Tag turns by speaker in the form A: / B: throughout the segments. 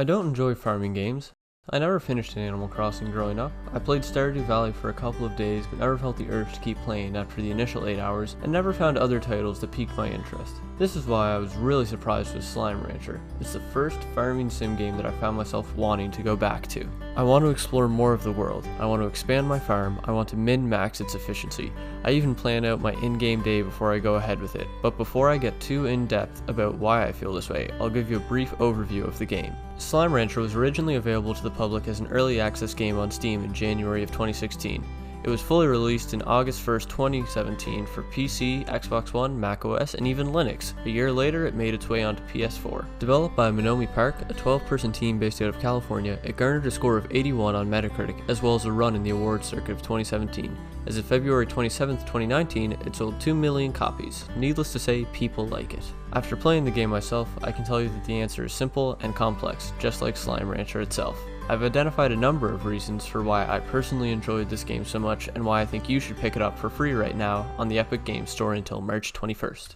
A: I don't enjoy farming games. I never finished an Animal Crossing growing up. I played Stardew Valley for a couple of days, but never felt the urge to keep playing after the initial 8 hours, and never found other titles that piqued my interest. This is why I was really surprised with Slime Rancher. It's the first farming sim game that I found myself wanting to go back to. I want to explore more of the world. I want to expand my farm. I want to min-max its efficiency. I even plan out my in-game day before I go ahead with it. But before I get too in-depth about why I feel this way, I'll give you a brief overview of the game. Slime Rancher was originally available to the public as an early access game on Steam in January of 2016. It was fully released in August 1st, 2017 for PC, Xbox One, macOS, and even Linux. A year later, it made its way onto PS4. Developed by Monomi Park, a 12-person team based out of California, it garnered a score of 81 on Metacritic, as well as a run in the awards circuit of 2017. As of February 27th, 2019, it sold 2 million copies. Needless to say, people like it. After playing the game myself, I can tell you that the answer is simple and complex, just like Slime Rancher itself. I've identified a number of reasons for why I personally enjoyed this game so much and why I think you should pick it up for free right now on the Epic Games Store until March 21st.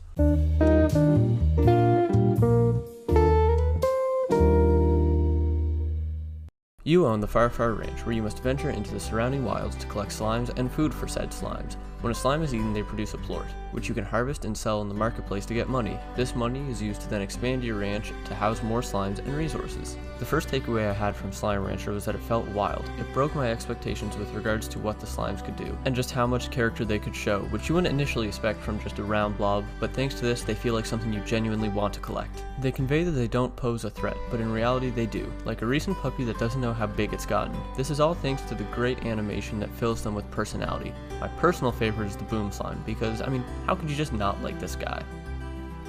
A: You own the Far Far Ranch, where you must venture into the surrounding wilds to collect slimes and food for said slimes. When a slime is eaten, they produce a plort, which you can harvest and sell in the marketplace to get money. This money is used to then expand your ranch to house more slimes and resources. The first takeaway I had from Slime Rancher was that it felt wild. It broke my expectations with regards to what the slimes could do, and just how much character they could show, which you wouldn't initially expect from just a round blob, but thanks to this, they feel like something you genuinely want to collect. They convey that they don't pose a threat, but in reality they do, like a recent puppy that doesn't know how big it's gotten. This is all thanks to the great animation that fills them with personality. My personal favorite is the Boom Slime, because, how could you just not like this guy?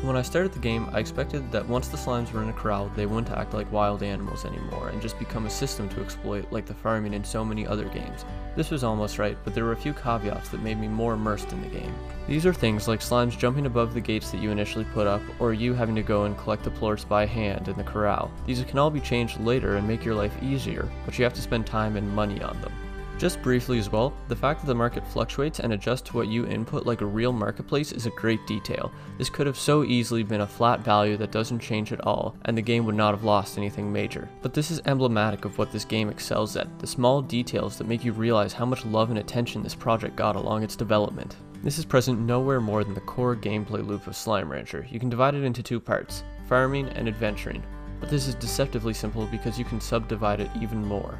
A: When I started the game, I expected that once the slimes were in a corral, they wouldn't act like wild animals anymore and just become a system to exploit like the farming in so many other games. This was almost right, but there were a few caveats that made me more immersed in the game. These are things like slimes jumping above the gates that you initially put up, or you having to go and collect the plorts by hand in the corral. These can all be changed later and make your life easier, but you have to spend time and money on them. Just briefly as well, the fact that the market fluctuates and adjusts to what you input like a real marketplace is a great detail. This could have so easily been a flat value that doesn't change at all, and the game would not have lost anything major. But this is emblematic of what this game excels at, the small details that make you realize how much love and attention this project got along its development. This is present nowhere more than the core gameplay loop of Slime Rancher. You can divide it into two parts, farming and adventuring, but this is deceptively simple because you can subdivide it even more.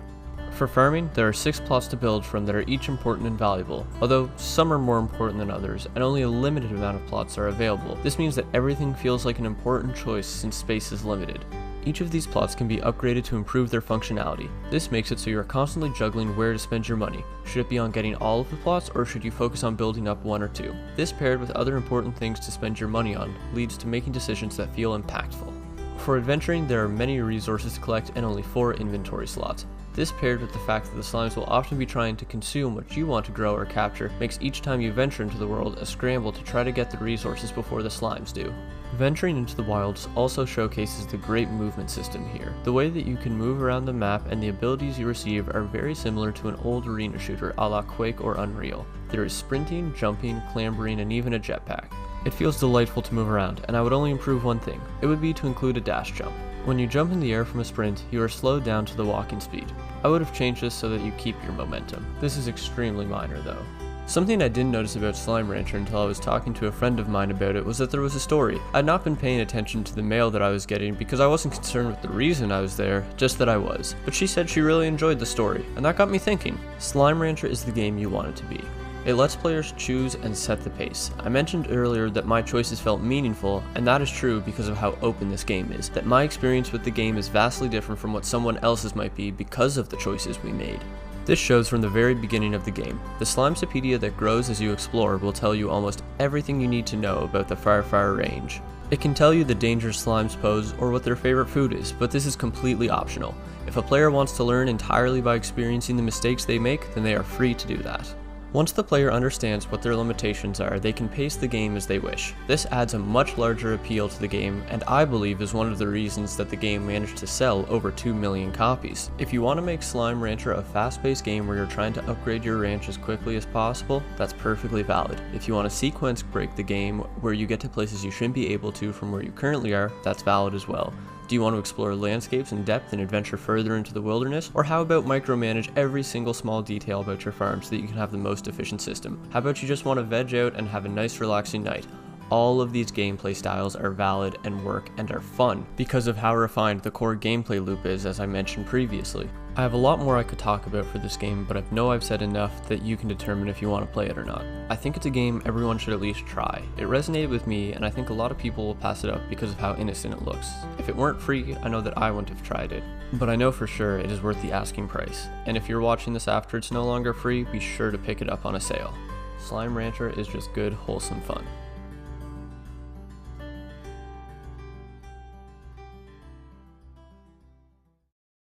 A: For farming, there are 6 plots to build from that are each important and valuable, although some are more important than others, and only a limited amount of plots are available. This means that everything feels like an important choice since space is limited. Each of these plots can be upgraded to improve their functionality. This makes it so you are constantly juggling where to spend your money. Should it be on getting all of the plots, or should you focus on building up 1 or 2? This, paired with other important things to spend your money on, leads to making decisions that feel impactful. For adventuring, there are many resources to collect and only 4 inventory slots. This, paired with the fact that the slimes will often be trying to consume what you want to grow or capture, makes each time you venture into the world a scramble to try to get the resources before the slimes do. Venturing into the wilds also showcases the great movement system here. The way that you can move around the map and the abilities you receive are very similar to an old arena shooter a la Quake or Unreal. There is sprinting, jumping, clambering, and even a jetpack. It feels delightful to move around, and I would only improve one thing. It would be to include a dash jump. When you jump in the air from a sprint, you are slowed down to the walking speed. I would have changed this so that you keep your momentum. This is extremely minor though. Something I didn't notice about Slime Rancher until I was talking to a friend of mine about it was that there was a story. I'd not been paying attention to the mail that I was getting because I wasn't concerned with the reason I was there, just that I was. But she said she really enjoyed the story, and that got me thinking. Slime Rancher is the game you want it to be. It lets players choose and set the pace. I mentioned earlier that my choices felt meaningful, and that is true because of how open this game is, that my experience with the game is vastly different from what someone else's might be because of the choices we made. This shows from the very beginning of the game. The Slimesopedia that grows as you explore will tell you almost everything you need to know about the Far Far range. It can tell you the dangers slimes pose or what their favorite food is, but this is completely optional. If a player wants to learn entirely by experiencing the mistakes they make, then they are free to do that. Once the player understands what their limitations are, they can pace the game as they wish. This adds a much larger appeal to the game, and I believe is one of the reasons that the game managed to sell over 2 million copies. If you want to make Slime Rancher a fast-paced game where you're trying to upgrade your ranch as quickly as possible, that's perfectly valid. If you want to sequence break the game where you get to places you shouldn't be able to from where you currently are, that's valid as well. Do you want to explore landscapes in depth and adventure further into the wilderness? Or how about micromanage every single small detail about your farm so that you can have the most efficient system? How about you just want to veg out and have a nice relaxing night? All of these gameplay styles are valid and work and are fun because of how refined the core gameplay loop is, as I mentioned previously. I have a lot more I could talk about for this game, but I know I've said enough that you can determine if you want to play it or not. I think it's a game everyone should at least try. It resonated with me, and I think a lot of people will pass it up because of how innocent it looks. If it weren't free, I know that I wouldn't have tried it. But I know for sure it is worth the asking price. And if you're watching this after it's no longer free, be sure to pick it up on a sale. Slime Rancher is just good, wholesome fun.